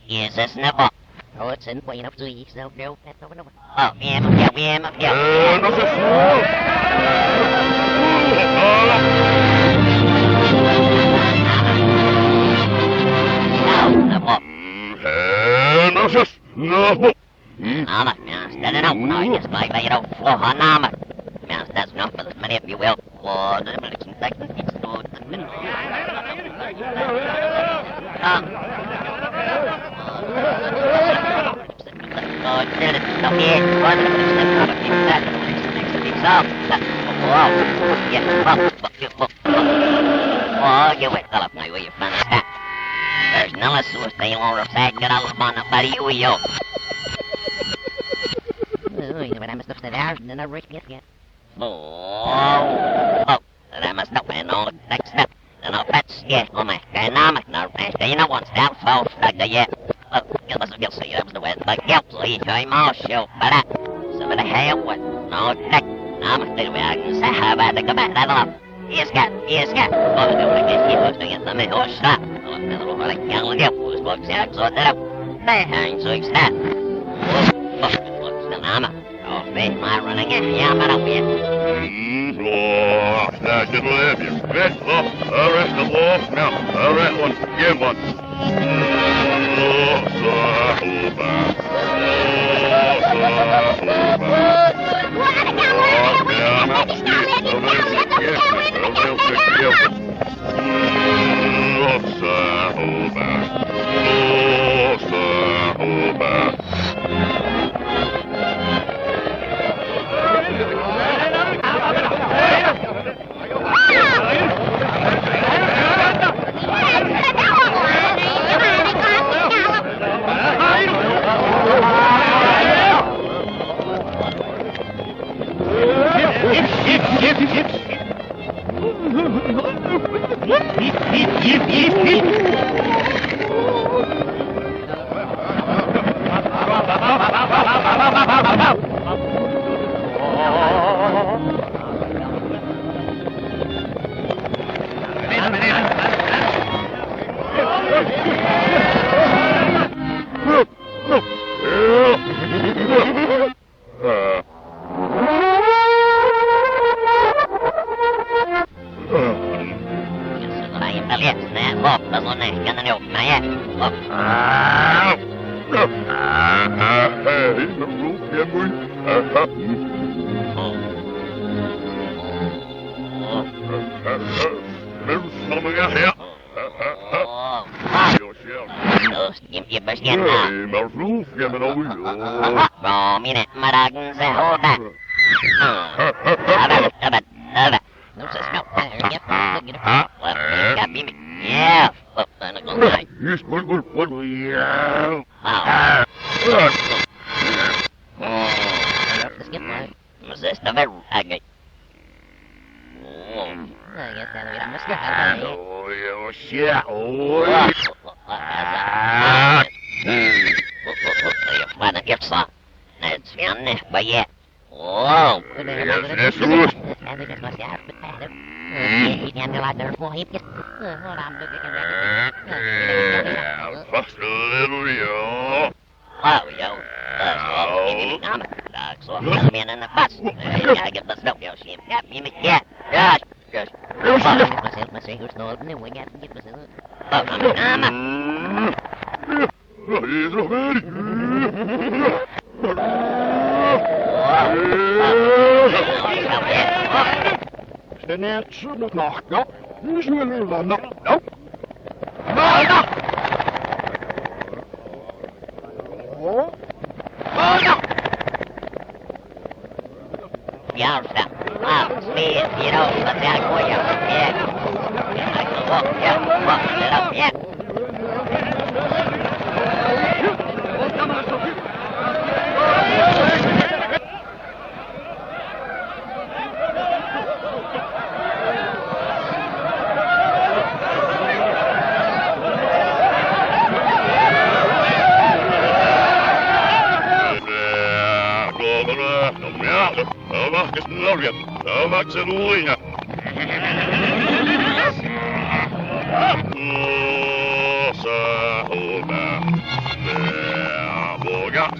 Yes, that's never. Rồi xin quay nó duy sao đâu đâu đâu. Em, No se sube. No se sube. Namat, stand it out. I guess by you know, for her namat. Yes, that's enough for this many, if you will. For the military section, it's not the military. Did it, no, yeah, one of them stepped up against that, next to himself. Wow, yeah, oh, you wait, tell up now where you found that. There's no less to stay on the side, get out of on the body, you. But I must have said ours, and then I risk it yet. And I must have been all the next step. And I'll bet, yeah, on my dynamic now, you know what's down, fall, like the yeah. You must have see that was the way, like, yep, so you try more show, but that. So, but the hell, what? No, that. I'm a little bit, I can say, how about the command, I don't know. Yes, cat. Oh, I don't get he was doing it, let me hold shot. Oh, I'm a little like, young, look out, who's what's that, so that up. They hang, so it's that. What's the nama? Oh, faith, my running in, yeah, but I'll be it. Snart det löp ju. Rätt upp, rätt upp, now, rätt one, give one.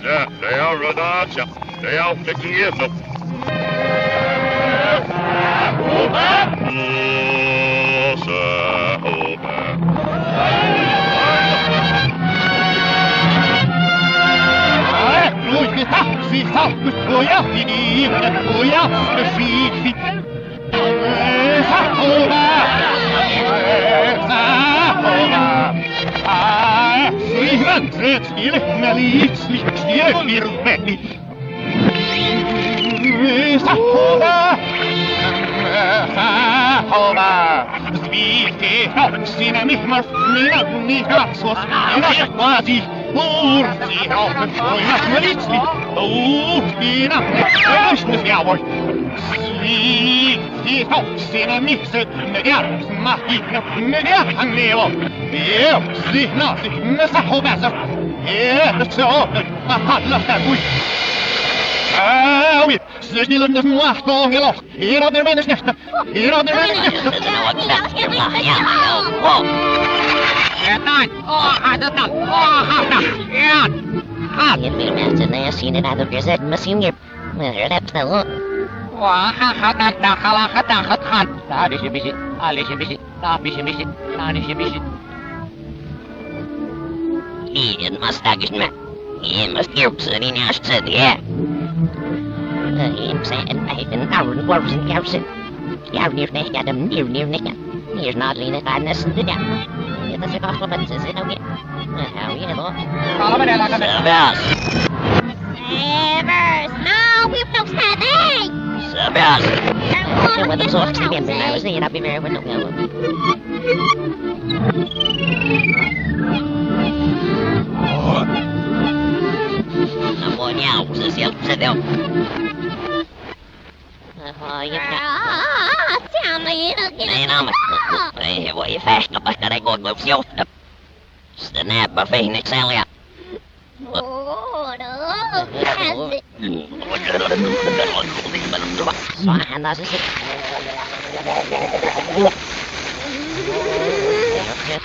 ja, det är rödacha. Det är fläcken igen. Hiện biểu mẹ chân này xin đến đâu giật mà xin nghiệp mà đẹp sao Ian must agishma. Ian must give Sunny Nash said, yeah. Em sẽ anh phải đến tàu đến qua xin kéo xin kéo nhiều này cả đầm nhiều này cả nhiều nó lên tại nó xin thế nhỉ người ta sẽ có của mình sẽ đâu biết hào ý là đó Sabas. Evers, no, we've no standing. Sabas. nhưng mà tôi số sẽ biển bên này với gì là bên này vẫn động nhau Nó mua nhau, sự xếp sẽ đâu. thôi giúp cả Tell me, Này nó mà. Đây, vậy phát nó bắt cái đây còn một siêu đập. Snap bà phê này sao ya. Oh, no. xóa hắn nó sẽ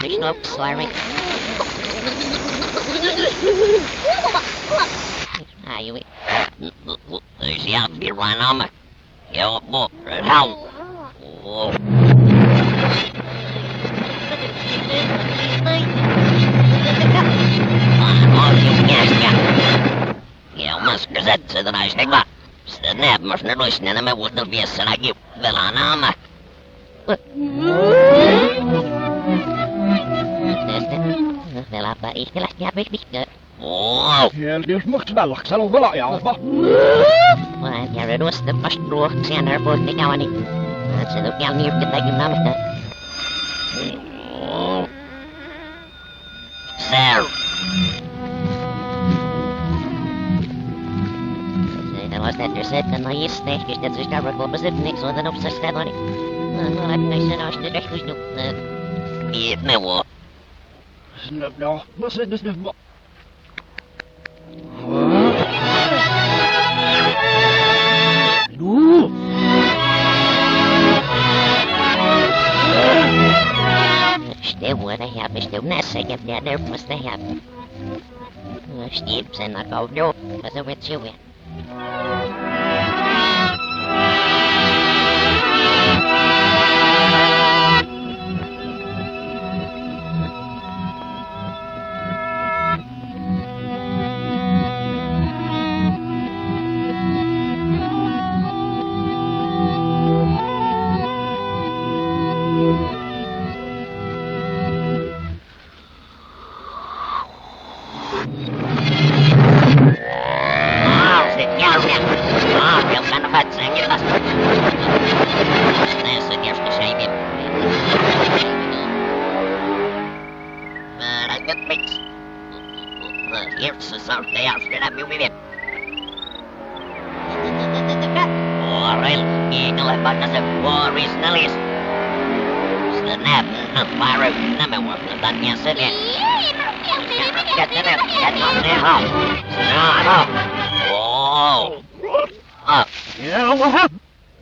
Fish no slamming. You wait. There's the out be right on me. Yo, book, right how? Oh. Я мас казаться до нашей ба. Стэнэп, можно точно на мою на вес сараги. Веланама. Vielä ihmellä jää pihkö. Wow. Jos musta tällaksella on vielä jalpa. Vaan jää ruosta vasta ruokseen arvoit ne kauani. Se on vielä niin jotakin namasta. Sir. Se was that just said the nice thing is that just covered what was it next one of such that money. No, I'm nice and I should just no. Eat me what? Snap ja, vad säger du snap? Du! Still what I have is still not second that there must have. Steve's and I go no, but the witch you win.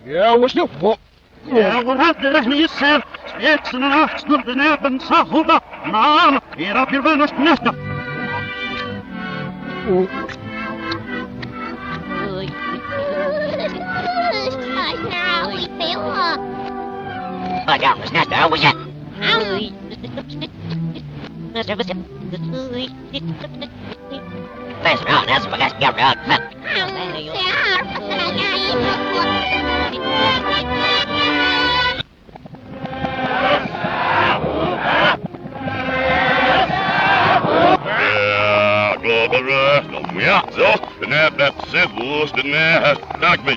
Ja, vad snabbt på. Ja, vad hade det ni ser? Spetsarna snurrade näbben sahoda. Man, era pirväners nästa. snatched her, was it? That's right, that's what I got right. Ja, globere, nog ja, zo. De net dat zit los, de net stak me.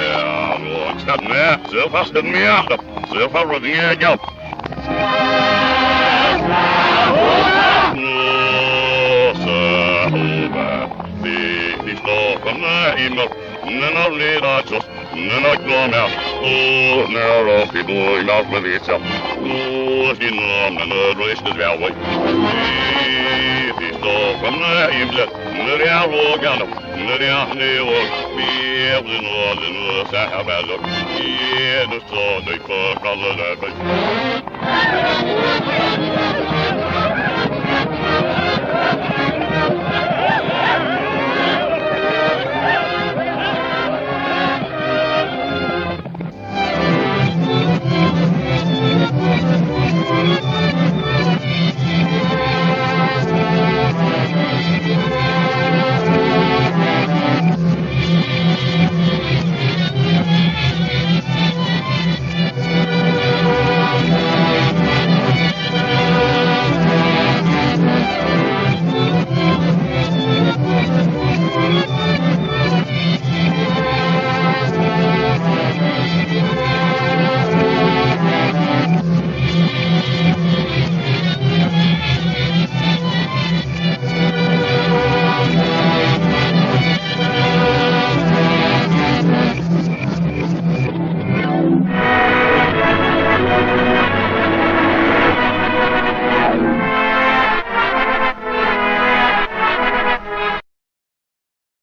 Ja, nog staat net, zo vast het meer achter. Zo van wat je gaat. Die stoppen iemand. None of the archers, none of them out. Oh, now of people in off with itself. Oh, in the rest is well way. If stop from the himself, the arrow gun, the arrow, be able to know the Sahabazor. Yeah, the sword they fuck all of that.